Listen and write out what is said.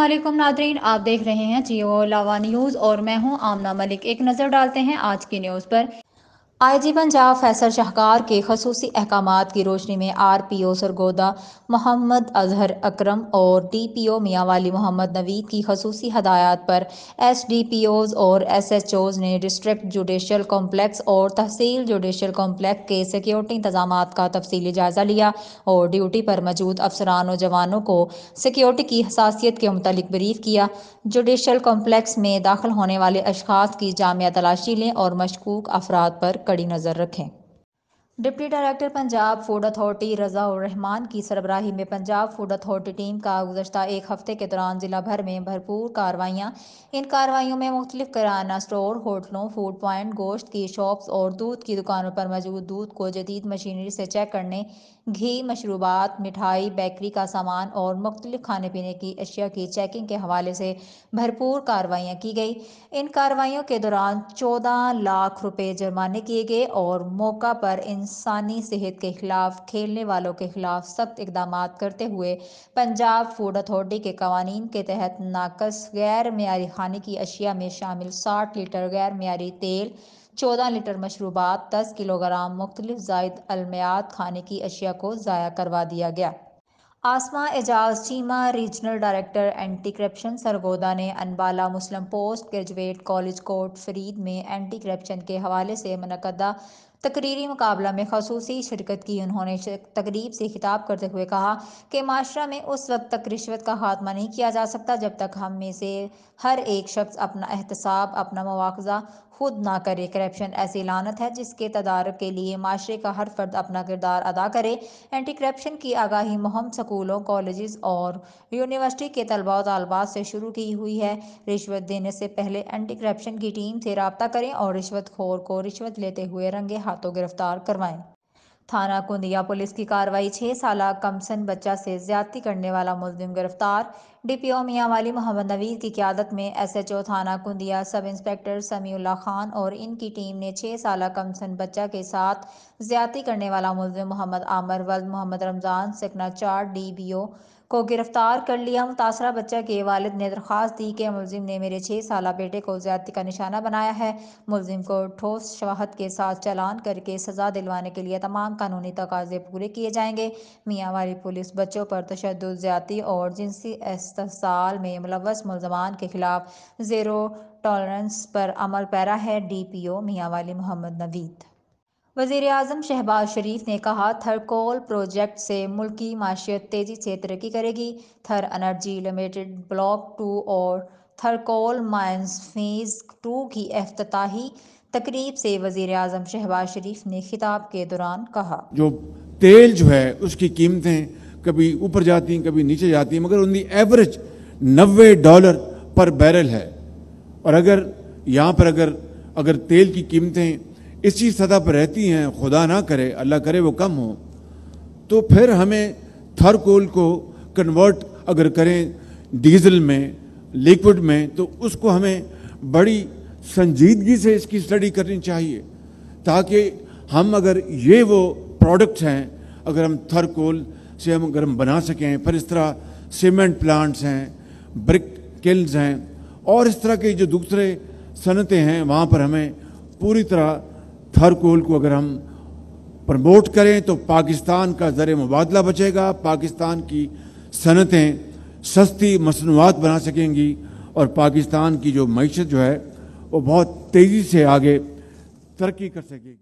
अस्सलामुअलैकुम नादरीन, आप देख रहे हैं जियो लावा न्यूज़ और मैं हूं आमना मलिक। एक नज़र डालते हैं आज की न्यूज़ पर। IG पंजाब फैसल शाहकार के खसूसी अहकामात की रोशनी में RPO सरगोदा मोहम्मद अजहर अकरम और DPO मियाँ वाली मोहम्मद नवीद की खसूसी हदायत पर SDPOs और SHOs ने डिस्ट्रिक्ट जुडिशल कॉम्प्लेक्स और तहसील जुडिशल कॉम्प्लेक्स के सिक्योरिटी इंतजामात का तफसीली जायजा लिया और ड्यूटी पर मौजूद अफसरान और जवानों को सिक्योरिटी की हसासियत के मुतालिक ब्रीफ किया। जुडिशल कॉम्प्लेक्स में दाखिल होने वाले अशखास की जामिया तलाशी लें और मशकूक अफराद पर कड़ी नज़र रखें। Deputy director Punjab food authority Raza ur Rahman की सरबराही में पंजाब फूड अथॉरिटी टीम का गुज़श्ता एक हफ्ते के दौरान जिला भर में भरपूर कार्रवाइयाँ। इन कार्रवाइयों में मुख्तलिफ किराना स्टोर, होटलों, फूड पॉइंट, गोश्त की शॉप्स और दूध की दुकानों पर मौजूद दूध को जदीद मशीनरी से चेक करने, घी, मशरूबात, मिठाई, बेकरी का सामान और मुख्तलिफ खाने पीने की अशिया की चेकिंग के हवाले से भरपूर कार्रवाइयाँ की गई। इन कार्रवाइयों के दौरान 14 लाख रुपए जुर्माने किए गए और मौका पर इंसानी सेहत के खिलाफ खेलने वालों के खिलाफ सख्त इकदाम करते हुए पंजाब फूड अथॉरिटी के कवानीन के तहत नाकस गैर मियारी खाने की अशिया में शामिल 60 लीटर गैर मियारी तेल, 14 लीटर मशरूबात, 10 किलोग्राम मुख्तलिफ जायद अलमियात खाने की अशिया को ज़ाया करवा दिया गया। Asma Ejaz Cheema regional director anti corruption Sargodha ने Ambala Muslim post graduate college Kot Farid में एंटी करप्शन के हवाले से मुनक्कदा तकरीरी मुकाबला में खसूसी शिरकत की। उन्होंने तकरीब से खिताब करते हुए कहा कि माशरा में उस वक्त तक रिश्वत का खात्मा नहीं किया जा सकता जब तक हम में से हर एक शख्स अपना एहतसाब, अपना मुआवजा खुद ना करे। करप्शन ऐसी लानत है जिसके तदारक के लिए माशरे का हर फर्द अपना किरदार अदा करे। एंटी करप्शन की आगाही मुहिम स्कूलों, कॉलेज और यूनिवर्सिटी के तलबा और तालबात से शुरू की हुई है। रिश्वत देने से पहले एंटी करप्शन की टीम से रब्ता करें और रिश्वतखोर को रिश्वत लेते हुए रंगे हाथों गिरफ्तार करवाएं। थाना कुंदिया पुलिस की कार्रवाई। 6 साल कमसन बच्चा से ज्यादती करने वाला मुलजिम गिरफ्तार। DPO मियाँ वाली मोहम्मद नवीद की क़यादत में SHO थाना कुंदिया सब इंस्पेक्टर समीउल्लाह खान और इनकी टीम ने 6 साल कमसन बच्चा के साथ ज्यादती करने वाला मुलजिम मोहम्मद आमर वल्द मोहम्मद रमज़ान सेक्टर 4 DBO को गिरफ्तार कर लिया। मुतासरा बच्चा के वालिद ने दरख्वास्त दी कि मुलजिम ने मेरे 6 साल बेटे को ज्यादती का निशाना बनाया है। मुलजिम को ठोस शवाहद के साथ चालान करके सजा दिलवाने के लिए तमाम कानूनी तकाजे पूरे किए जाएंगे। मियाँ वाली पुलिस बच्चों पर तशद्दुद, ज्यादती और जिनसी इस्तेहसाल में मुलव्वस मुलजमान के खिलाफ ज़ीरो टॉलरेंस पर अमल पैरा है। DPO मियाँ वाली मोहम्मद नवीद। वज़ीर-ए-आज़म शहबाज शरीफ ने कहा, थरकोल प्रोजेक्ट से मुल्की माशियत तेजी से तरक्की करेगी। थर एनर्जी लिमिटेड ब्लॉक 2 और थरकोल माइंस फेज 2 की इफ्तिताही तकरीब से वज़ीर-ए-आज़म शहबाज शरीफ ने खिताब के दौरान कहा, जो तेल जो है उसकी कीमतें कभी ऊपर जाती हैं, कभी नीचे जाती हैं, मगर उनकी एवरेज $90 पर बैरल है। और अगर यहाँ पर अगर तेल की कीमतें इसी सतह पर रहती हैं, खुदा ना करे, अल्लाह करे वो कम हो, तो फिर हमें थरकोल को कन्वर्ट अगर करें डीजल में, लिक्विड में, तो उसको हमें बड़ी संजीदगी से इसकी स्टडी करनी चाहिए, ताकि हम अगर ये वो प्रोडक्ट्स हैं, अगर हम थरकोल से अगर हम बना सकें, फिर इस तरह सीमेंट प्लांट्स हैं, ब्रिक किल्स हैं और इस तरह के जो दूसरे सनतें हैं, वहाँ पर हमें पूरी तरह थरकोल को अगर हम प्रमोट करें तो पाकिस्तान का ज़र मुबादला बचेगा, पाकिस्तान की सनतें सस्ती मसनूआत बना सकेंगी और पाकिस्तान की जो मईशत जो है वो बहुत तेज़ी से आगे तरक्की कर सकेगी।